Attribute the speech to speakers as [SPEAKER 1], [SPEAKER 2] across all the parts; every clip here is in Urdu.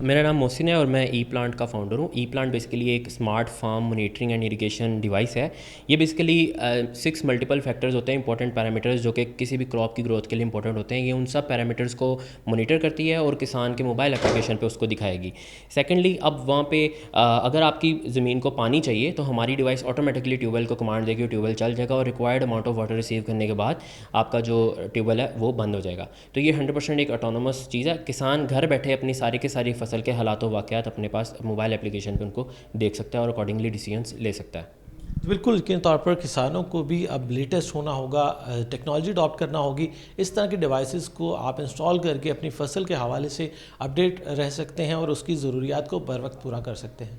[SPEAKER 1] میرا نام محسن ہے اور میں ای پلانٹ کا فاؤنڈر ہوں. ای پلانٹ بیسیکلی ایک smart form monitoring and irrigation device ہے. یہ بیسیکلی 6 ملٹیپل فیکٹرز ہوتے ہیں, امپورٹنٹ پیرامیٹرز, جو کہ کسی بھی کراپ کی گروتھ کے لیے امپورٹنٹ ہوتے ہیں. یہ ان سب پیرامیٹرز کو مانیٹر کرتی ہے اور کسان کے موبائل اپلیکیشن پہ اس کو دکھائے گی. سیکنڈلی, اب وہاں پہ اگر آپ کی زمین کو پانی چاہیے تو ہماری ڈیوائس آٹومیٹکلی ٹیوب ویل کو کمانڈ دے گی, ٹیوب ویل چل جائے گا اور required amount of water receive کرنے کے بعد آپ کا جو ٹیوب ویل ہے وہ بند ہو جائے گا. تو یہ 100% ایک آٹونومس چیز ہے. کسان گھر بیٹھے اپنی ساری کے ساری فصل کے حالات و واقعات اپنے پاس موبائل اپلیکیشن پہ ان کو دیکھ سکتا ہے اور اکارڈنگلی ڈیسیجنس لے سکتا ہے.
[SPEAKER 2] بالکل, یقینی طور پر کسانوں کو بھی اب لیٹسٹ ہونا ہوگا, ٹیکنالوجی اڈاپٹ کرنا ہوگی. اس طرح کی ڈیوائسز کو آپ انسٹال کر کے اپنی فصل کے حوالے سے اپڈیٹ رہ سکتے ہیں اور اس کی ضروریات کو بر وقت پورا کر سکتے ہیں.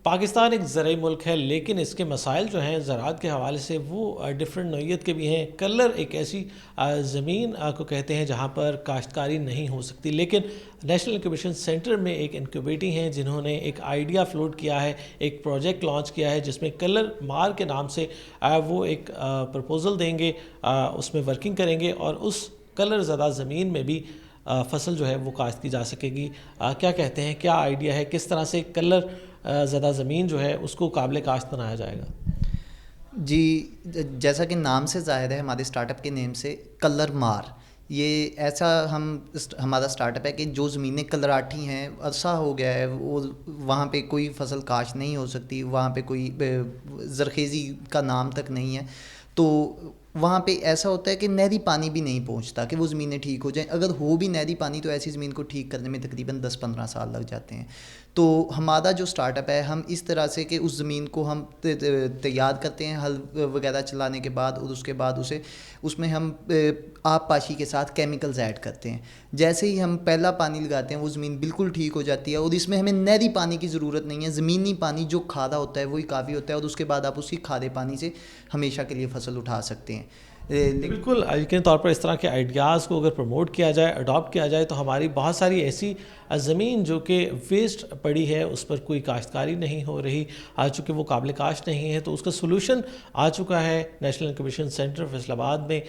[SPEAKER 2] پاکستان ایک زرعی ملک ہے, لیکن اس کے مسائل جو ہیں زراعت کے حوالے سے وہ ڈفرینٹ نوعیت کے بھی ہیں. کلر ایک ایسی زمین کو کہتے ہیں جہاں پر کاشتکاری نہیں ہو سکتی, لیکن نیشنل انکیوبیشن سینٹر میں ایک انکیوبیٹی ہیں جنہوں نے ایک آئیڈیا فلوٹ کیا ہے, ایک پروجیکٹ لانچ کیا ہے جس میں کلر مار کے نام سے وہ ایک پرپوزل دیں گے, اس میں ورکنگ کریں گے اور اس کلر زدہ زمین میں بھی فصل جو ہے وہ کاشت کی جا سکے گی. کیا کہتے ہیں, کیا آئیڈیا ہے, کس طرح سے کلر زدہ زمین جو ہے اس کو قابل کاشت بنایا جائے گا؟
[SPEAKER 3] جی, جیسا کہ نام سے ظاہر ہے, ہمارے اسٹارٹ اپ کے نیم سے کلر مار, یہ ایسا ہمارا اسٹارٹ اپ ہے کہ جو زمینیں کلراٹھی ہیں, عرصہ ہو گیا ہے, وہ وہاں پہ کوئی فصل کاشت نہیں ہو سکتی, وہاں پہ کوئی زرخیزی کا نام تک نہیں ہے, تو وہاں پہ ایسا ہوتا ہے کہ نہری پانی بھی نہیں پہنچتا کہ وہ زمینیں ٹھیک ہو جائیں. اگر ہو بھی نہری پانی تو ایسی زمین کو ٹھیک کرنے میں تقریباً 10-15 سال لگ جاتے ہیں. تو ہمارا جو اسٹارٹ اپ ہے, ہم اس طرح سے کہ اس زمین کو ہم تیار کرتے ہیں ہل وغیرہ چلانے کے بعد, اور اس کے بعد اس میں ہم آب پاشی کے ساتھ کیمیکلز ایڈ کرتے ہیں. جیسے ہی ہم پہلا پانی لگاتے ہیں وہ زمین بالکل ٹھیک ہو جاتی ہے, اور اس میں ہمیں نہری پانی کی ضرورت نہیں ہے. زمینی پانی جو کھادا ہوتا ہے وہی کافی ہوتا ہے, اور اس کے بعد آپ اسی کھادے پانی سے ہمیشہ کے لیے فصل اٹھا سکتے ہیں.
[SPEAKER 2] بالکل, یقینی طور پر اس طرح کے آئیڈیاز کو اگر پروموٹ کیا جائے, اڈاپٹ کیا جائے, تو ہماری بہت ساری ایسی زمین جو کہ ویسٹ پڑی ہے, اس پر کوئی کاشتکاری نہیں ہو رہی, چونکہ وہ قابل کاشت نہیں ہے, تو اس کا سلوشن آ چکا ہے. نیشنل انکیوبیشن سینٹر فیصل آباد میں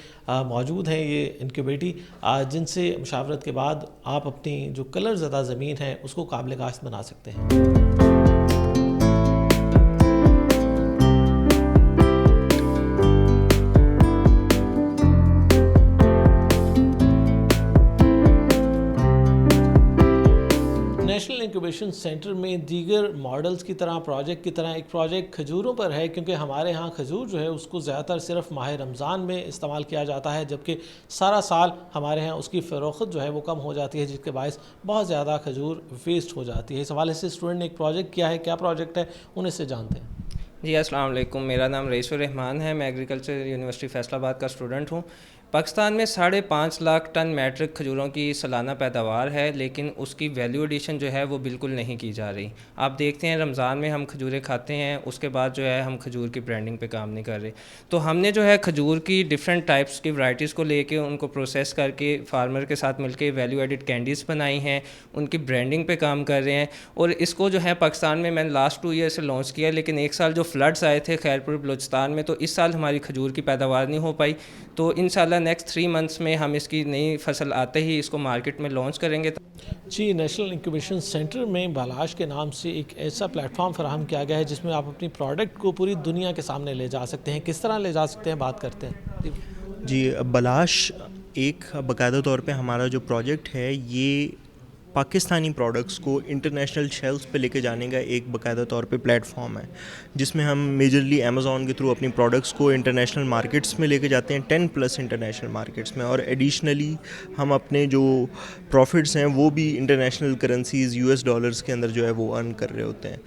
[SPEAKER 2] موجود ہیں یہ انکیوبیٹی, جن سے مشاورت کے بعد آپ اپنی جو کلر زدہ زمین ہے اس کو قابل کاشت بنا سکتے ہیں. نیشنل انکیوبیشن سینٹر میں دیگر ماڈلز کی طرح, پروجیکٹ کی طرح, ایک پروجیکٹ کھجوروں پر ہے, کیونکہ ہمارے ہاں کھجور جو ہے اس کو زیادہ تر صرف ماہ رمضان میں استعمال کیا جاتا ہے, جبکہ سارا سال ہمارے ہاں اس کی فروخت جو ہے وہ کم ہو جاتی ہے, جس کے باعث بہت زیادہ کھجور ویسٹ ہو جاتی ہے. اس حوالے سے اسٹوڈنٹ نے ایک پروجیکٹ کیا ہے, کیا پروجیکٹ ہے, انہیں سے جانتے ہیں.
[SPEAKER 4] جی السلام علیکم, میرا نام رئیس الرحمان ہے, میں ایگریکلچر یونیورسٹی فیصل آباد کا اسٹوڈنٹ ہوں. پاکستان میں 5.5 لاکھ ٹن میٹرک کھجوروں کی سالانہ پیداوار ہے, لیکن اس کی ویلیو ایڈیشن جو ہے وہ بالکل نہیں کی جا رہی. آپ دیکھتے ہیں رمضان میں ہم کھجوریں کھاتے ہیں, اس کے بعد جو ہے ہم کھجور کی برانڈنگ پہ کام نہیں کر رہے. تو ہم نے جو ہے کھجور کی ڈفرینٹ ٹائپس کی ورائٹیز کو لے کے ان کو پروسیس کر کے فارمر کے ساتھ مل کے ویلیو ایڈڈ کینڈیز بنائی ہیں, ان کی برانڈنگ پہ کام کر رہے ہیں. اور اس کو جو ہے پاکستان میں نے لاسٹ 2 ایئر سے لانچ کیا, لیکن ایک سال جو فلڈس آئے تھے خیرپور بلوچستان میں, تو اس سال ہماری کھجور کی پیداوار نہیں ہو پائی. تو انشاءاللہ نیکسٹ 3 منتھس میں ہم اس کی نئی فصل آتے ہی اس کو مارکیٹ میں لانچ کریں گے.
[SPEAKER 2] جی, نیشنل انکیوبیشن سینٹر میں بالاش کے نام سے ایک ایسا پلیٹ فارم فراہم کیا گیا ہے جس میں آپ اپنی پروڈکٹ کو پوری دنیا کے سامنے لے جا سکتے ہیں. کس طرح لے جا سکتے ہیں, بات کرتے ہیں.
[SPEAKER 5] جی, بالاش ایک باقاعدہ طور پہ ہمارا جو پروجیکٹ ہے یہ پاکستانی پروڈکٹس کو انٹرنیشنل شیلفز پہ لے کے جانے کا ایک باقاعدہ طور پہ پلیٹ فارم ہے, جس میں ہم میجرلی امیزون کے تھرو اپنی پروڈکٹس کو انٹرنیشنل مارکیٹس میں لے کے جاتے ہیں, 10+ انٹرنیشنل مارکیٹس میں, اور ایڈیشنلی ہم اپنے جو پروفٹس ہیں وہ بھی انٹرنیشنل کرنسیز US ڈالرز کے اندر جو ہے وہ ارن کر رہے ہوتے ہیں.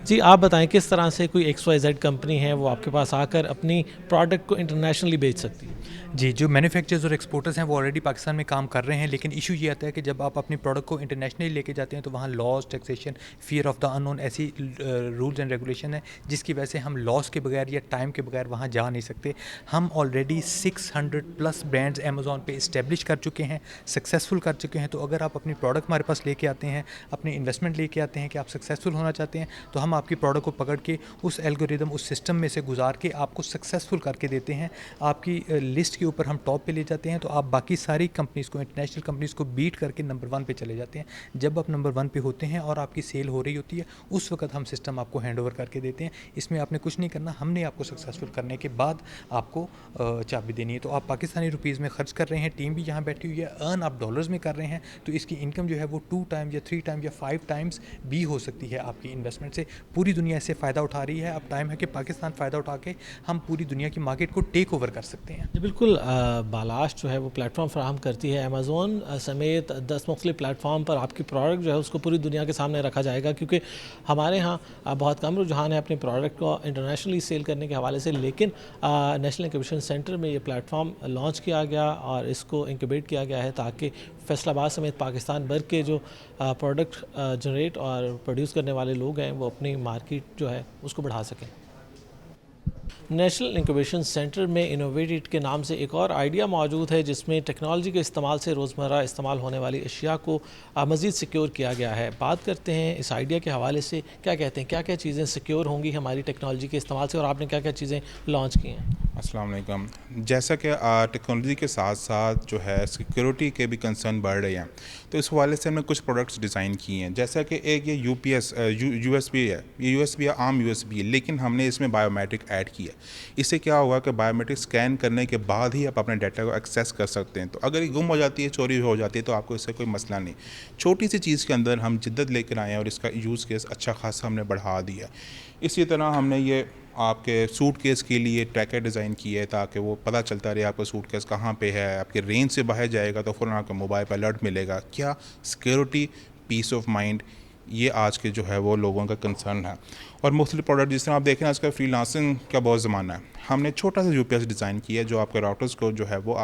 [SPEAKER 2] جی, آپ بتائیں کس طرح سے کوئی XYZ کمپنی ہے وہ آپ کے پاس آ کر اپنی پروڈکٹ کو انٹرنیشنلی بیچ سکتی ہے؟
[SPEAKER 6] جی, جو مینوفیکچرز اور ایکسپورٹرز ہیں وہ آلریڈی پاکستان میں کام کر رہے ہیں, لیکن ایشو یہ آتا ہے کہ جب آپ اپنی پروڈکٹ کو انٹرنیشنلی لے کے جاتے ہیں تو وہاں لاس, ٹیکسیشن, فیئر آف دا انون, ایسی رولز اینڈ ریگولیشن ہیں جس کی وجہ سے ہم لاس کے بغیر یا ٹائم کے بغیر وہاں جا نہیں سکتے. ہم آلریڈی 600+ برانڈز امیزون پہ اسٹیبلش کر چکے ہیں, سکسیزفل کر چکے ہیں. تو اگر آپ اپنی پروڈکٹ ہمارے پاس لے کے آتے ہیں, اپنی انویسٹمنٹ لے کے آتے ہیں کہ آپ سکسیزفل ہونا چاہتے ہیں, تو ہم آپ کی پروڈکٹ کو پکڑ کے اس الگوریدم اس سسٹم میں سے گزار کے آپ کو سکسیزفل کر کے دیتے ہیں. آپ کی لسٹ کے اوپر ہم ٹاپ پہ لے جاتے ہیں, تو آپ باقی ساری کمپنیز کو, انٹرنیشنل کمپنیز کو بیٹ کر کے نمبر 1 پہ چلے جاتے ہیں. جب آپ نمبر 1 پہ ہوتے ہیں اور آپ کی سیل ہو رہی ہوتی ہے, اس وقت ہم سسٹم آپ کو ہینڈ اوور کر کے دیتے ہیں. اس میں آپ نے کچھ نہیں کرنا, ہم نے آپ کو سکسیزفل کرنے کے بعد آپ کو چابی دینی ہے. تو آپ پاکستانی روپیز میں خرچ کر رہے ہیں, ٹیم بھی یہاں بیٹھی ہوئی ہے, ارن آپ ڈالرز میں کر رہے ہیں, تو اس کی انکم جو ہے وہ 2 ٹائم یا 3 ٹائم یا 5 ٹائمز بھی ہو سکتی ہے آپ کی انویسٹمنٹ سے. پوری دنیا اس سے فائدہ اٹھا رہی ہے. اب ٹائم ہے کہ پاکستان فائدہ اٹھا کے ہم پوری دنیا کی مارکیٹ کو ٹیک اوور کر سکتے ہیں.
[SPEAKER 2] جی بالکل, بالاش جو ہے وہ پلیٹ فارم فراہم کرتی ہے. امیزون سمیت 10 مختلف پلیٹ فارم پر آپ کی پروڈکٹ جو ہے اس کو پوری دنیا کے سامنے رکھا جائے گا, کیونکہ ہمارے ہاں بہت کم رجحان ہے اپنی پروڈکٹ کو انٹرنیشنلی سیل کرنے کے حوالے سے, لیکن نیشنل انکیوبیشن سینٹر میں یہ پلیٹ فارم لانچ کیا گیا اور اس کو انکیوبیٹ کیا گیا ہے تاکہ فیصل آباد سمیت پاکستان بھر کے جو پروڈکٹ جنریٹ اور پروڈیوس کرنے والے لوگ ہیں وہ اپنی مارکیٹ جو ہے اس کو بڑھا سکیں. نیشنل انکیوبیشن سینٹر میں انوویٹیٹ کے نام سے ایک اور آئیڈیا موجود ہے جس میں ٹیکنالوجی کے استعمال سے روزمرہ استعمال ہونے والی اشیاء کو مزید سیکیور کیا گیا ہے. بات کرتے ہیں اس آئیڈیا کے حوالے سے, کیا کہتے ہیں, کیا کیا چیزیں سیکیور ہوں گی ہماری ٹیکنالوجی کے استعمال سے, اور آپ نے کیا کیا چیزیں لانچ کی ہیں.
[SPEAKER 7] السلام علیکم. جیسا کہ ٹیکنالوجی کے ساتھ ساتھ جو ہے سیکیورٹی کے بھی کنسرن بڑھ رہے ہیں, تو اس حوالے سے ہم نے کچھ پروڈکٹس ڈیزائن کیے ہیں. جیسا کہ ایک یہ یو ایس بی ہے, یہ یو ایس بی عام یو ایس بی ہے, لیکن ہم نے اس میں بایو میٹرک ایڈ کیا. اس سے کیا ہوگا کہ بایو میٹرک اسکین کرنے کے بعد ہی آپ اپنے ڈیٹا کو ایکسیس کر سکتے ہیں. تو اگر یہ گم ہو جاتی ہے, چوری ہو جاتی ہے, تو آپ کو اس سے کوئی مسئلہ نہیں. چھوٹی سی چیز کے اندر ہم جدت لے کر آئے ہیں اور اس کا یوز کیس اچھا خاصا ہم نے بڑھا دیا. اسی طرح ہم نے یہ آپ کے سوٹ کیس کے لیے ٹریکر ڈیزائن کیا ہے تاکہ وہ پتہ چلتا رہے آپ کا سوٹ کیس کہاں پہ ہے. آپ کے رینج سے باہر جائے گا تو فوراً آپ کے موبائل پہ الرٹ ملے گا. کیا سیکیورٹی, پیس آف مائنڈ, یہ آج کے جو ہے وہ لوگوں کا کنسرن ہے. اور مختلف پروڈکٹ جس طرح آپ دیکھیں آج کل فری لانسنگ کا بہت زمانہ ہے, ہم نے چھوٹا سا یو پی ایس ڈیزائن کیا ہے جو آپ کے راؤٹرز کو جو ہے وہ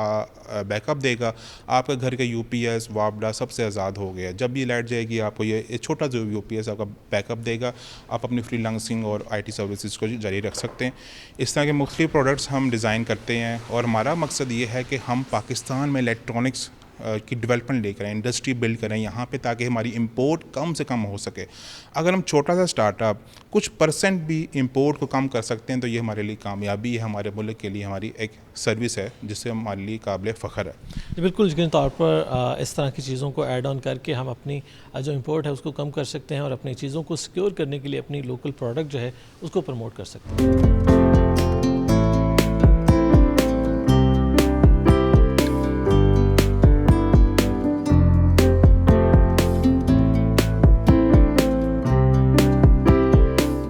[SPEAKER 7] بیک اپ دے گا. آپ کے گھر کا یو پی ایس, وابڈا سب سے آزاد ہو گیا. جب بھی لائٹ جائے گی آپ کو یہ چھوٹا جو یو پی ایس آپ کا بیک اپ دے گا. آپ اپنی فری لانسنگ اور آئی ٹی سروسز کو جاری رکھ سکتے ہیں. اس طرح کے مختلف پروڈکٹس ہم ڈیزائن کرتے ہیں, اور ہمارا مقصد یہ ہے کہ ہم پاکستان میں الیکٹرانکس کی ڈیولپمنٹ لے کریں, انڈسٹری بلڈ کریں یہاں پہ, تاکہ ہماری امپورٹ کم سے کم ہو سکے. اگر ہم چھوٹا سا اسٹارٹ اپ کچھ پرسنٹ بھی امپورٹ کو کم کر سکتے ہیں تو یہ ہمارے لیے کامیابی ہے, ہمارے ملک کے لیے ہماری ایک سروس ہے جس سے ہمارے لیے قابل فخر ہے.
[SPEAKER 2] بالکل, یقینی طور پر اس طرح کی چیزوں کو ایڈ آن کر کے ہم اپنی جو امپورٹ ہے اس کو کم کر سکتے ہیں اور اپنی چیزوں کو سیکیور کرنے کے لیے اپنی لوکل پروڈکٹ جو ہے اس کو پروموٹ کر سکتے ہیں.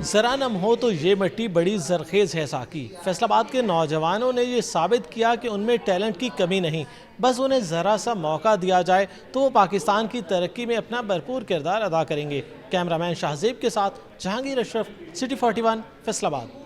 [SPEAKER 2] ذرا نم ہو تو یہ مٹی بڑی زرخیز ہے ساقی. فیصل آباد کے نوجوانوں نے یہ ثابت کیا کہ ان میں ٹیلنٹ کی کمی نہیں, بس انہیں ذرا سا موقع دیا جائے تو وہ پاکستان کی ترقی میں اپنا بھرپور کردار ادا کریں گے. کیمرہ مین شاہزیب کے ساتھ جہانگیر اشرف, سٹی 41, فیصل آباد.